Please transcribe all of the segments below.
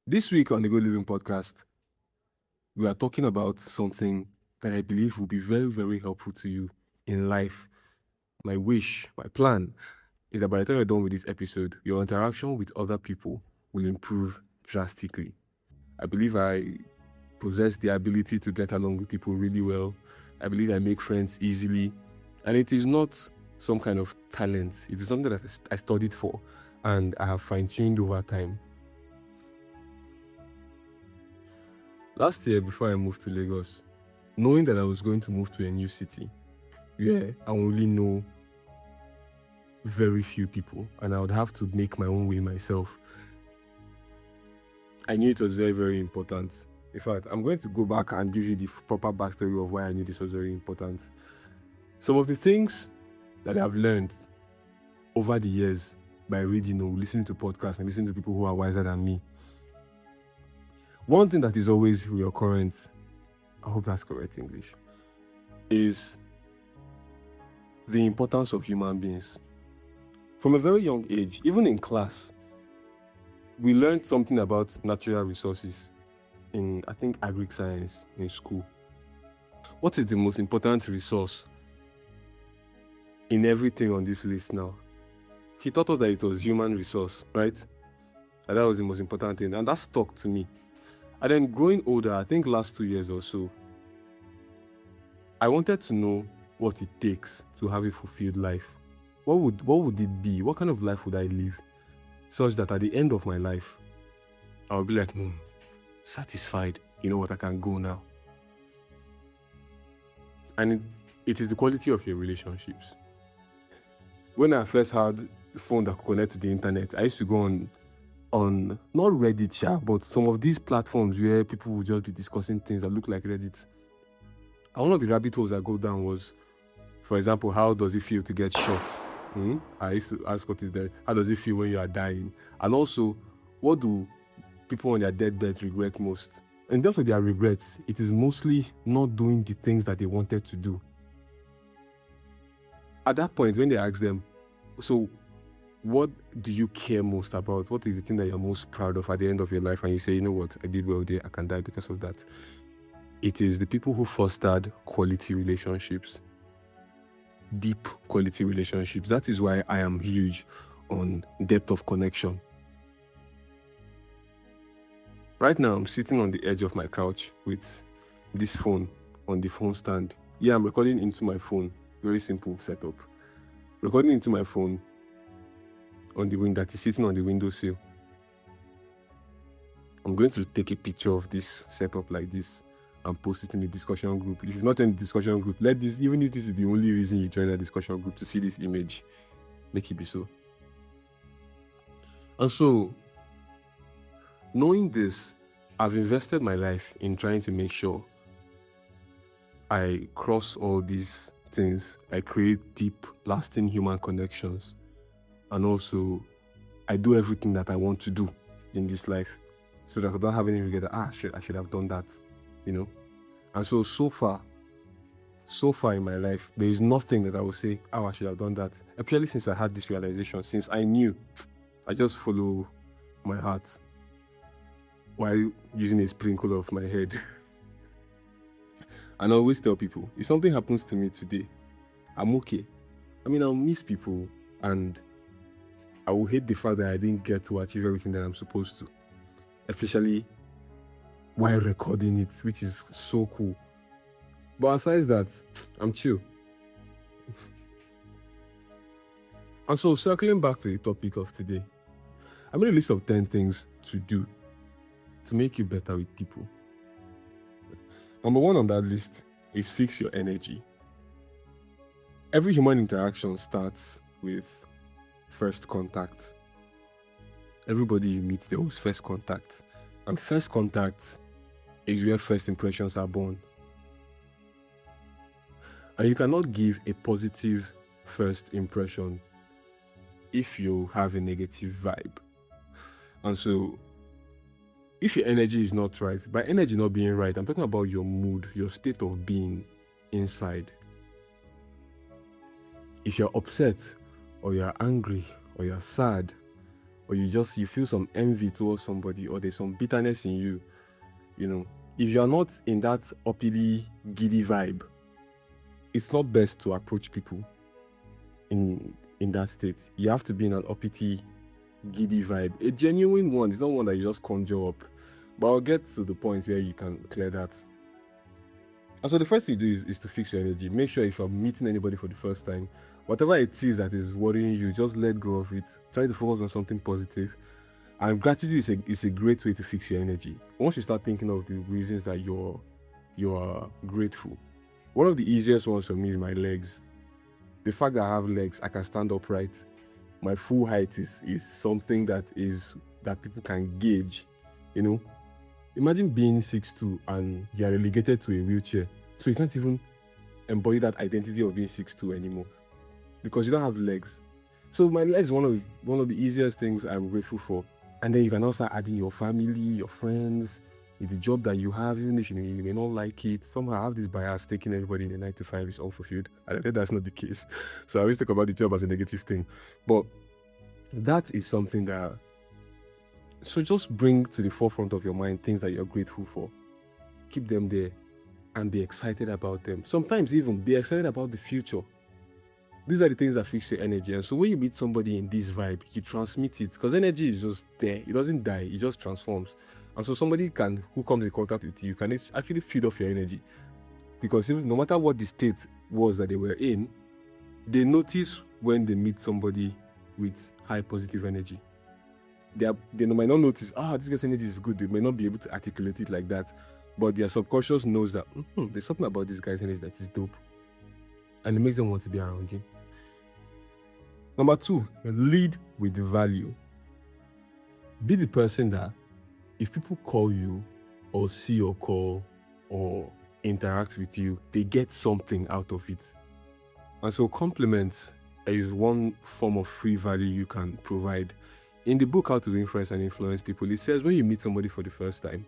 This week on the Good Living podcast, we are talking about something that I believe will be very, very helpful to you in life. My wish, my plan is that by the time you're done with this episode, your interaction with other people will improve drastically. I believe I possess the ability to get along with people really well. I believe I make friends easily. And it is not some kind of talent, it is something that I studied for and I have fine-tuned over time. Last year, before I moved to Lagos, knowing that I was going to move to a new city, where I only know very few people and I would have to make my own way myself, I knew it was very, very important. In fact, I'm going to go back and give you the proper backstory of why I knew this was very important. Some of the things that I've learned over the years by reading or listening to podcasts and listening to people who are wiser than me. One thing that is always recurrent, I hope that's correct English, is the importance of human beings. From a very young age, even in class, we learned something about natural resources in, I think, agric science in school. What is the most important resource in everything on this list now? He taught us that it was human resource, right? And that was the most important thing, and that stuck to me. And then growing older, I think last 2 years or so, I wanted to know what it takes to have a fulfilled life. What would it be? What kind of life would I live? Such that at the end of my life, I'll be like, satisfied. You know what, I can go now. And it is the quality of your relationships. When I first had a phone that could connect to the internet, I used to go on not Reddit, but some of these platforms where people would just be discussing things that look like Reddit. And one of the rabbit holes I go down was, for example, how does it feel to get shot? I used to ask what is that. How does it feel when you are dying? And also, what do people on their deathbed regret most? In terms of their regrets, it is mostly not doing the things that they wanted to do. At that point, when they ask them, so what do you care most about? What is the thing that you're most proud of at the end of your life? And you say, you know what, I did well there, I can die because of that. It is the people who fostered quality relationships, deep quality relationships. That is why I am huge on depth of connection. Right now, I'm sitting on the edge of my couch with this phone on the phone stand. Yeah, I'm recording into my phone. Very simple setup. Recording into my phone on the wing that is sitting on the windowsill. I'm going to take a picture of this setup like this and post it in the discussion group. If you've not joined the discussion group, even if this is the only reason you join the discussion group, to see this image, make it be so. And so, knowing this, I've invested my life in trying to make sure I cross all these things. I create deep, lasting human connections. And also, I do everything that I want to do in this life so that I don't have any regret that, I should have done that, you know. And so far in my life, there is nothing that I will say, I should have done that. Especially since I had this realization, since I knew, I just follow my heart while using a sprinkle of my head. And I always tell people, if something happens to me today, I'm okay. I mean, I'll miss people and I will hate the fact that I didn't get to achieve everything that I'm supposed to, especially while recording it, which is so cool. But aside that, I'm chill. And so, circling back to the topic of today, I made a list of 10 things to do to make you better with people. Number 1 on that list is fix your energy. Every human interaction starts with first contact. Everybody you meet, there was first contact. And first contact is where first impressions are born. And you cannot give a positive first impression if you have a negative vibe. And so, if your energy is not right, by energy not being right, I'm talking about your mood, your state of being inside. If you're upset, or you're angry, or you're sad, or you feel some envy towards somebody, or there's some bitterness in you, if you're not in that uppity, giddy vibe, it's not best to approach people in that state. You have to be in an uppity, giddy vibe, a genuine one. It's not one that you just conjure up. But I'll get to the point where you can clear that. And so the first thing you do is to fix your energy. Make sure if you're meeting anybody for the first time, whatever it is that is worrying you, just let go of it. Try to focus on something positive. And gratitude is a great way to fix your energy. Once you start thinking of the reasons that you are grateful. One of the easiest ones for me is my legs. The fact that I have legs, I can stand upright. My full height is something that people can gauge. Imagine being 6'2" and you're relegated to a wheelchair. So you can't even embody that identity of being 6'2" anymore because you don't have legs. So my legs is one of the easiest things I'm grateful for. And then you can also add in your family, your friends, with the job that you have, even if you may not like it. Somehow I have this bias taking everybody in a 9 to 5 is unfulfilled. And I think that's not the case. So I always talk about the job as a negative thing. But that is something that... So just bring to the forefront of your mind things that you're grateful for. Keep them there and be excited about them. Sometimes even be excited about the future. These are the things that fix your energy. And so when you meet somebody in this vibe, you transmit it. Because energy is just there. It doesn't die. It just transforms. And so somebody who comes in contact with you can actually feed off your energy. Because no matter what the state was that they were in, they notice when they meet somebody with high positive energy. They might not notice, this guy's energy is good. They may not be able to articulate it like that. But their subconscious knows that there's something about this guy's energy that is dope. And it makes them want to be around you. Number 2, lead with value. Be the person that if people call you or see your call or interact with you, they get something out of it. And so compliments is one form of free value you can provide. In the book, How to Influence and Influence People, it says when you meet somebody for the first time,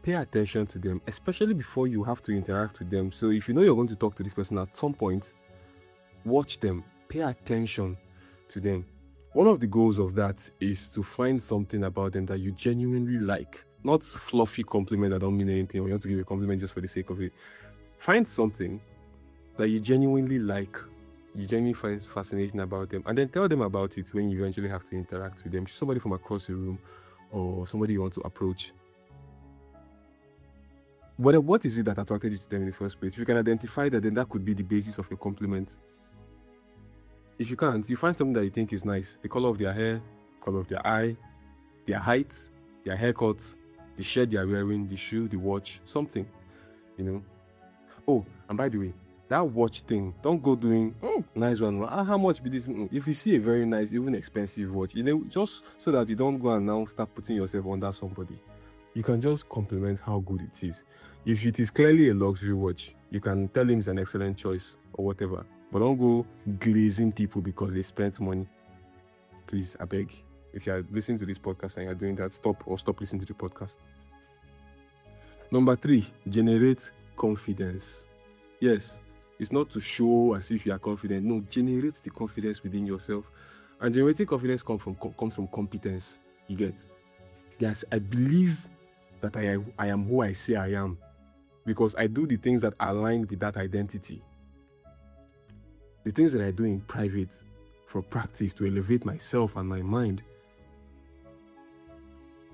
pay attention to them, especially before you have to interact with them. So if you know you're going to talk to this person at some point, watch them, pay attention to them. One of the goals of that is to find something about them that you genuinely like. Not fluffy compliment that don't mean anything, or you want to give a compliment just for the sake of it. Find something that you genuinely like, you genuinely find fascinating about them, and then tell them about it when you eventually have to interact with them. Somebody from across the room or somebody you want to approach. What is it that attracted you to them in the first place? If you can identify that, then that could be the basis of your compliment. If you can't, you find something that you think is nice. The color of their hair, color of their eye, their height, their haircut, the shirt they are wearing, the shoe, the watch, something, Oh, and by the way, that watch thing, don't go doing, nice one. How much be this? If you see a very nice, even expensive watch, just so that you don't go and now start putting yourself under somebody, you can just compliment how good it is. If it is clearly a luxury watch, you can tell him it's an excellent choice or whatever. But don't go glazing people because they spent money. Please, I beg. If you are listening to this podcast and you're doing that, stop listening to the podcast. Number 3, generate confidence. Yes, it's not to show as if you are confident. No, generate the confidence within yourself. And generating confidence comes from competence. You get? Yes, I believe that I am who I say I am because I do the things that align with that identity. The things that I do in private for practice to elevate myself and my mind.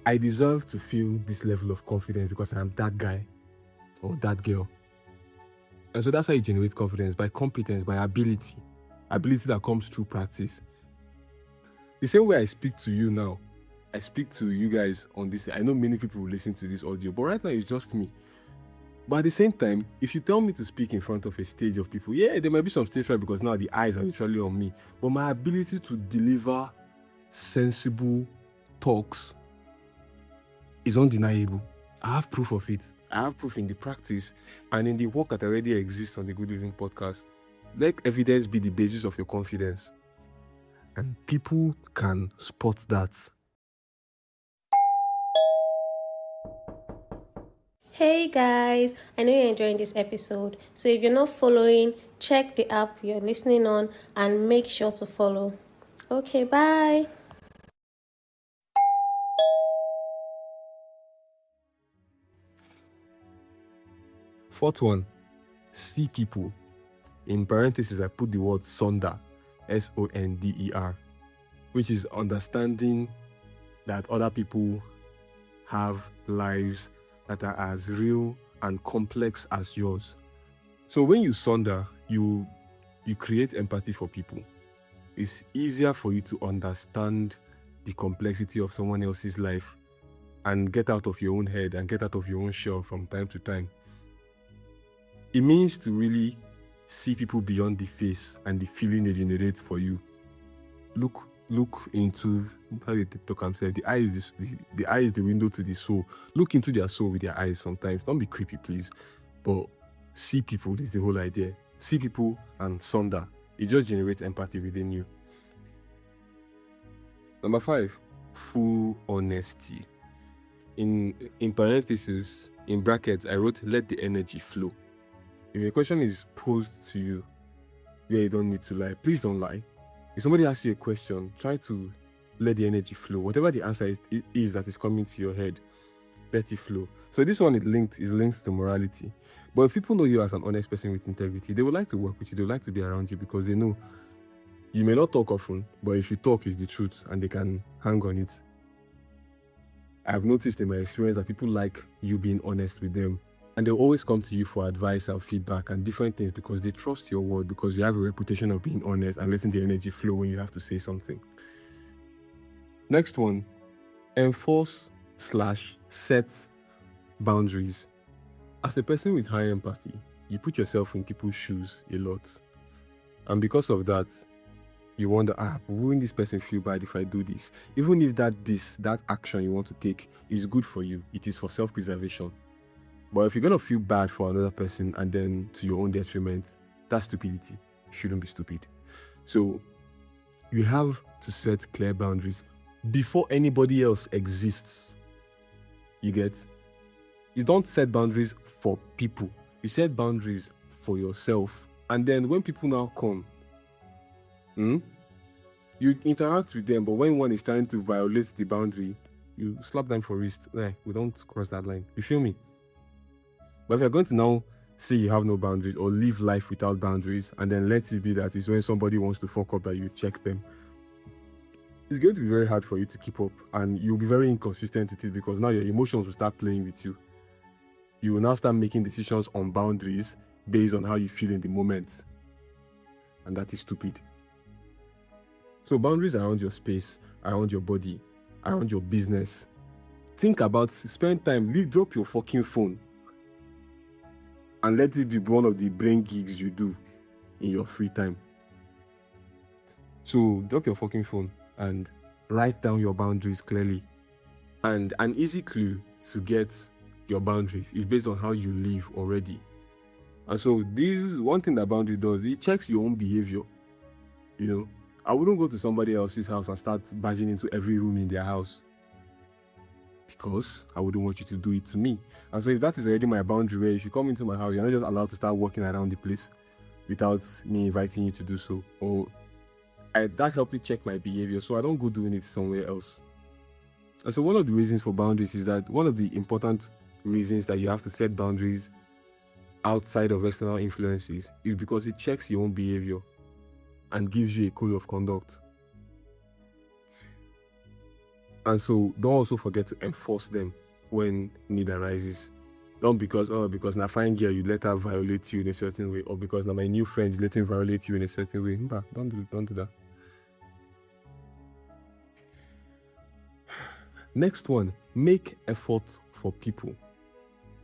I deserve to feel this level of confidence because I am that guy or that girl. And so that's how you generate confidence, by competence, by ability that comes through practice. The same way I speak to you now, I speak to you guys on this. I know many people will listen to this audio, but right now it's just me. But at the same time, if you tell me to speak in front of a stage of people, there might be some stage fright because now the eyes are literally on me. But my ability to deliver sensible talks is undeniable. I have proof of it. I have proof in the practice and in the work that already exists on the Good Living podcast. Let evidence be the basis of your confidence. And people can spot that. Hey guys, I know you're enjoying this episode. So if you're not following, check the app you're listening on and make sure to follow. Okay, bye. Fourth one, see people. In parentheses, I put the word sonder, S-O-N-D-E-R, which is understanding that other people have lives that are as real and complex as yours. So when you sonder, you create empathy for people. It's easier for you to understand the complexity of someone else's life and get out of your own head and get out of your own shell from time to time. It means to really see people beyond the face and the feeling they generate for you. Look into how they talk and say the eye is the window to the soul. Look into their soul with their eyes sometimes. Don't be creepy, please. But see people is the whole idea. See people and sonder. It just generates empathy within you. Number 5, full honesty. In parentheses, in brackets, I wrote, let the energy flow. If a question is posed to you where you don't need to lie, please don't lie. If somebody asks you a question, try to let the energy flow. Whatever the answer is that is coming to your head, let it flow. So this one is linked to morality. But if people know you as an honest person with integrity, they would like to work with you. They would like to be around you because they know you may not talk often, but if you talk, it's the truth and they can hang on it. I've noticed in my experience that people like you being honest with them, and they'll always come to you for advice or feedback and different things because they trust your word, because you have a reputation of being honest and letting the energy flow when you have to say something. Next one, enforce/set boundaries. As a person with high empathy, you put yourself in people's shoes a lot. And because of that, you wonder, wouldn't this person feel bad if I do this? Even if that action you want to take is good for you, it is for self-preservation. But if you're going to feel bad for another person and then to your own detriment, that's stupidity. You shouldn't be stupid. So you have to set clear boundaries before anybody else exists. You get? You don't set boundaries for people. You set boundaries for yourself. And then when people now come, you interact with them, but when one is trying to violate the boundary, you slap them for wrist. We don't cross that line. You feel me? But if you're going to now say you have no boundaries or live life without boundaries, and then let it be that is when somebody wants to fuck up that you check them, it's going to be very hard for you to keep up, and you'll be very inconsistent with it because now your emotions will start playing with you. You will now start making decisions on boundaries based on how you feel in the moment. And that is stupid. So boundaries around your space, around your body, around your business. Think about, spend time, drop your fucking phone and let it be one of the brain gigs you do in your free time. So drop your fucking phone and write down your boundaries clearly. And an easy clue to get your boundaries is based on how you live already. And so this is one thing that boundary does. It checks your own behavior. You know, I wouldn't go to somebody else's house and start barging into every room in their house because I wouldn't want you to do it to me. And so if that is already my boundary, where if you come into my house, you're not just allowed to start walking around the place without me inviting you to do so, or that helped me check my behavior so I don't go doing it somewhere else. And so one of the reasons for boundaries is that one of the important reasons that you have to set boundaries outside of external influences is because it checks your own behavior and gives you a code of conduct. And so don't also forget to enforce them when need arises. Don't because na fine girl you let her violate you in a certain way, or because na my new friend you let him violate you in a certain way. Don't do that. Next one, make effort for people.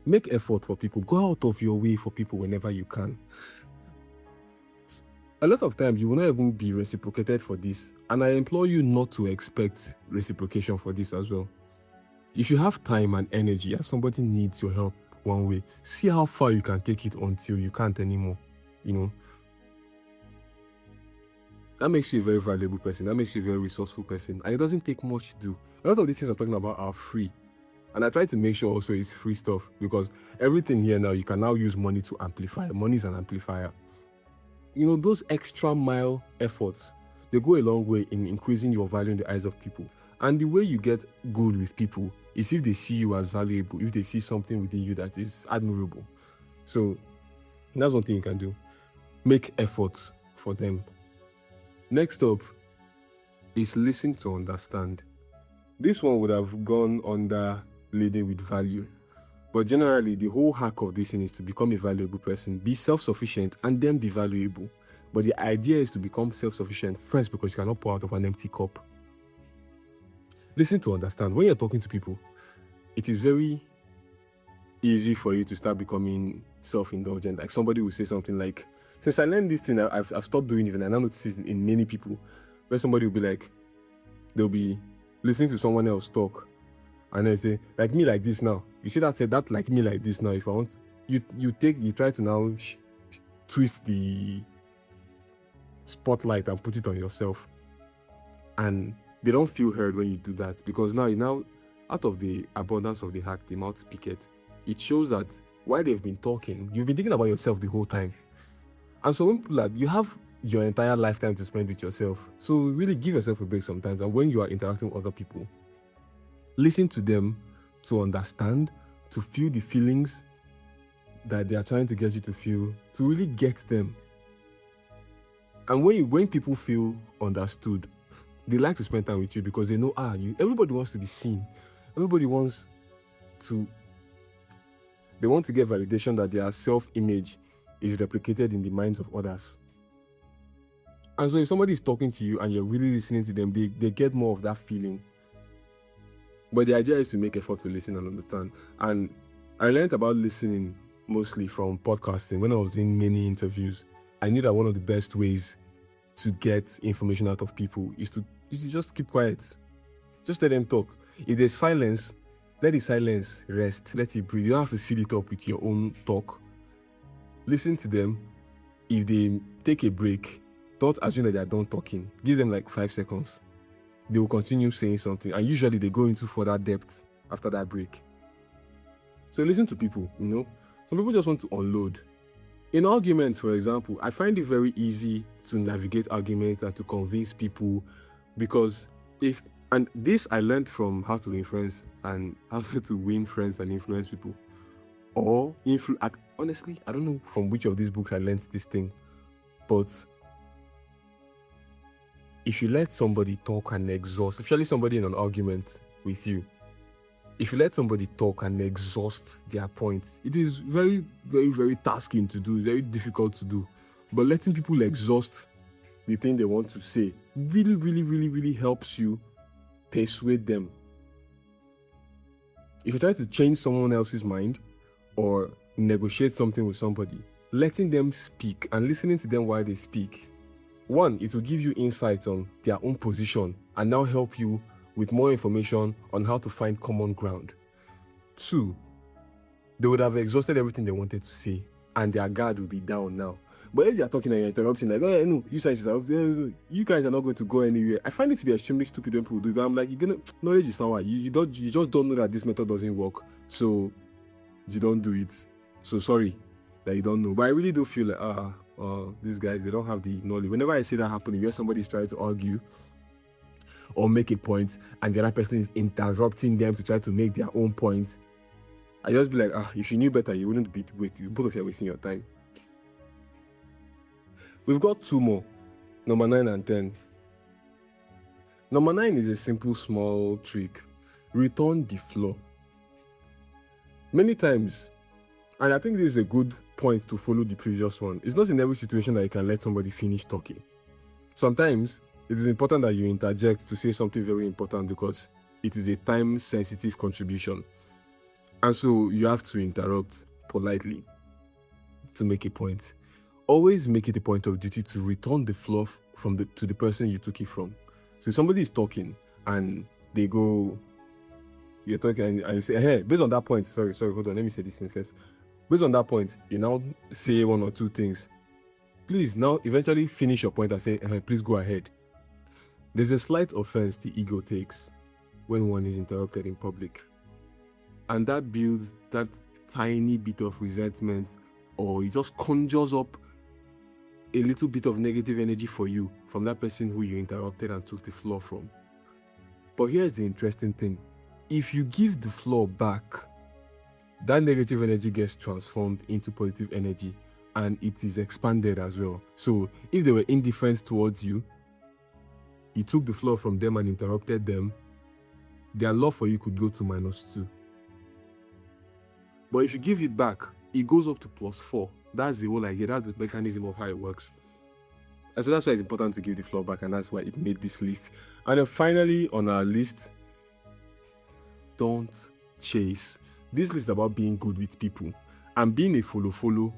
Make effort for people. Go out of your way for people whenever you can. A lot of times you will not even be reciprocated for this, and I implore you not to expect reciprocation for this as well. If you have time and energy and somebody needs your help one way, see how far you can take it until you can't anymore. You know, that makes you a very valuable person. That makes you a very resourceful person, and it doesn't take much to do. A lot of these things I'm talking about are free, and I try to make sure also it's free stuff, because everything here now you can now use money to amplify. Money is an amplifier. You know, those extra mile efforts, they go a long way in increasing your value in the eyes of people. And the way you get good with people is if they see you as valuable, if they see something within you that is admirable. So that's one thing you can do. Make efforts for them. Next up is listen to understand. This one would have gone under leading with value. But generally, the whole hack of this thing is to become a valuable person, be self-sufficient, and then be valuable. But the idea is to become self-sufficient first because you cannot pour out of an empty cup. Listen to understand. When you're talking to people, it is very easy for you to start becoming self-indulgent. Like somebody will say something like, since I learned this thing, I've stopped doing it, and I now notice it in many people, where somebody will be like, they'll be listening to someone else talk, and they say, like me like this now. You see that said that like me like this now. If I want, you try to now twist the spotlight and put it on yourself, and they don't feel heard when you do that, because now out of the abundance of the hack, the mouth speaketh. It shows that while they've been talking, you've been thinking about yourself the whole time. And so when people are, you have your entire lifetime to spend with yourself. So really give yourself a break sometimes. And when you are interacting with other people, listen to them to understand, to feel the feelings that they are trying to get you to feel, to really get them. And when people feel understood, they like to spend time with you because they know, everybody wants to be seen. Everybody wants to, they want to get validation that their self-image is replicated in the minds of others. And so if somebody is talking to you and you're really listening to them, they get more of that feeling. But the idea is to make effort to listen and understand. And I learned about listening mostly from podcasting. When I was doing many interviews, I knew that one of the best ways to get information out of people is to just keep quiet. Just let them talk. If there's silence, let the silence rest. Let it breathe. You don't have to fill it up with your own talk. Listen to them. If they take a break, don't assume that they are done talking. Give them like 5 seconds. They will continue saying something. And usually they go into further depth after that break. So listen to people, Some people just want to unload. In arguments, for example, I find it very easy to navigate arguments and to convince people because and this I learned from How to Influence and How to Win Friends and Influence People. Or honestly, I don't know from which of these books I learned this thing, but if you let somebody talk and exhaust, especially somebody in an argument with you, if you let somebody talk and exhaust their points, it is very, very, very tasking to do, very difficult to do. But letting people exhaust the thing they want to say really, really, really, really helps you persuade them. If you try to change someone else's mind or negotiate something with somebody, letting them speak and listening to them while they speak, one, it will give you insight on their own position and now help you with more information on how to find common ground. Two, they would have exhausted everything they wanted to say and their guard will be down now. But if they are talking and you're interrupting, like, oh, no, you guys are not going to go anywhere. I find it to be extremely stupid when people do that. I'm like, knowledge is power. You just don't know that this method doesn't work. So you don't do it. So sorry that you don't know. But I really do feel like, these guys, they don't have the knowledge. Whenever I see that happening, where somebody's trying to argue or make a point and the other person is interrupting them to try to make their own point, I just be like, if you knew better, you wouldn't be both of you are wasting your time. We've got 2 more, number 9 and 10. Number 9 is a simple, small trick. Return the floor. Many times, and I think this is a good point to follow the previous one, it's not in every situation that you can let somebody finish talking. Sometimes, it is important that you interject to say something very important because it is a time-sensitive contribution. And so you have to interrupt politely to make a point. Always make it a point of duty to return the floor to the person you took it from. So if somebody is talking and they go, you're talking and you say, hey, based on that point, sorry, hold on, let me say this thing first. Based on that point, you now say 1 or 2 things. Please now eventually finish your point and say, please go ahead. There's a slight offense the ego takes when one is interrupted in public. And that builds that tiny bit of resentment, or it just conjures up a little bit of negative energy for you from that person who you interrupted and took the floor from. But here's the interesting thing. If you give the floor back, that negative energy gets transformed into positive energy and it is expanded as well. So if they were indifferent towards you, you took the floor from them and interrupted them, their love for you could go to -2. But if you give it back, it goes up to +4. That's the whole idea. That's the mechanism of how it works. And so that's why it's important to give the floor back, and that's why it made this list. And then finally on our list, don't chase. This list is about being good with people and being a follow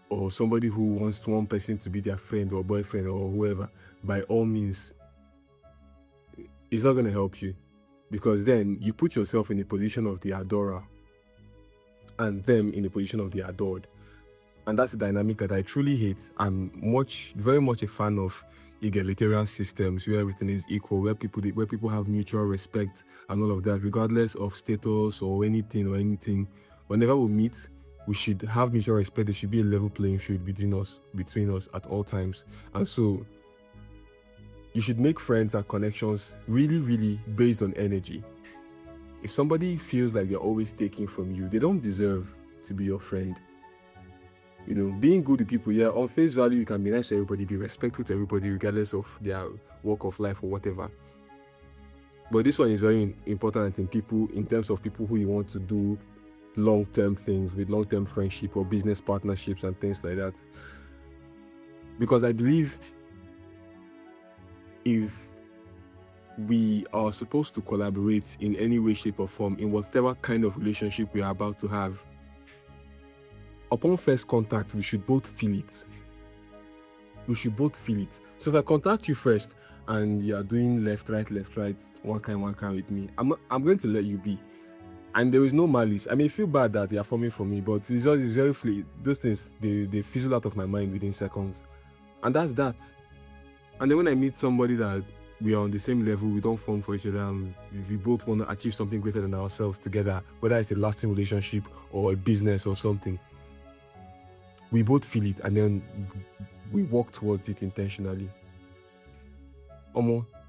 or somebody who wants one person to be their friend or boyfriend or whoever. By all means, it's not going to help you, because then you put yourself in a position of the adorer and them in a position of the adored. And that's a dynamic that I truly hate. I'm very much a fan of egalitarian systems where everything is equal, where people have mutual respect and all of that, regardless of status or anything. Whenever we meet, we should have mutual respect. There should be a level playing field between us at all times. And so you should make friends and connections really, really based on energy. If somebody feels like they're always taking from you, they don't deserve to be your friend. Being good to people, on face value, you can be nice to everybody, be respectful to everybody, regardless of their walk of life or whatever. But this one is very important in terms of people who you want to do long-term things with, long-term friendship or business partnerships and things like that. Because I believe if we are supposed to collaborate in any way, shape, or form in whatever kind of relationship we are about to have, upon first contact, we should both feel it. So if I contact you first and you are doing left, right, one kind with me, I'm going to let you be. And there is no malice. I may feel bad that they are forming for me, but it's very fluid. Those things, they fizzle out of my mind within seconds. And that's that. And then when I meet somebody that we are on the same level, we don't form for each other, and we both want to achieve something greater than ourselves together, whether it's a lasting relationship or a business or something, we both feel it, and then we walk towards it intentionally.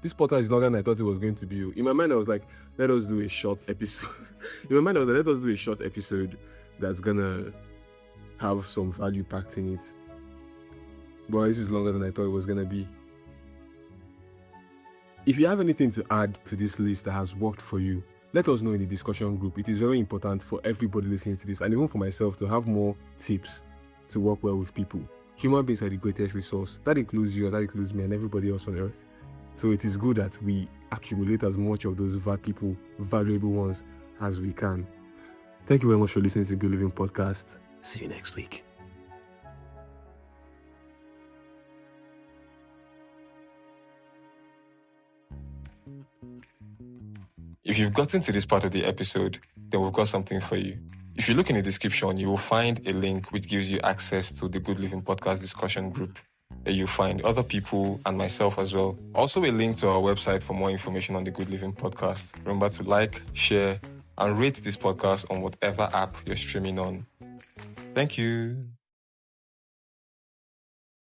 This podcast is longer than I thought it was going to be. In my mind, I was like, let us do a short episode. That's gonna have some value packed in it. But this is longer than I thought it was gonna be. If you have anything to add to this list that has worked for you, let us know in the discussion group. It is very important for everybody listening to this, and even for myself, to have more tips to work well with people. Human beings are the greatest resource. That includes you, that includes me, and everybody else on earth. So it is good that we accumulate as much of those valuable ones as we can. Thank you very much for listening to the Good Living Podcast. See you next week. If you've gotten to this part of the episode, then we've got something for you. If you look in the description, you will find a link which gives you access to the Good Living Podcast discussion group. You'll find other people and myself as well. Also a link to our website for more information on the Good Living Podcast. Remember to like, share, and rate this podcast on whatever app you're streaming on. Thank you.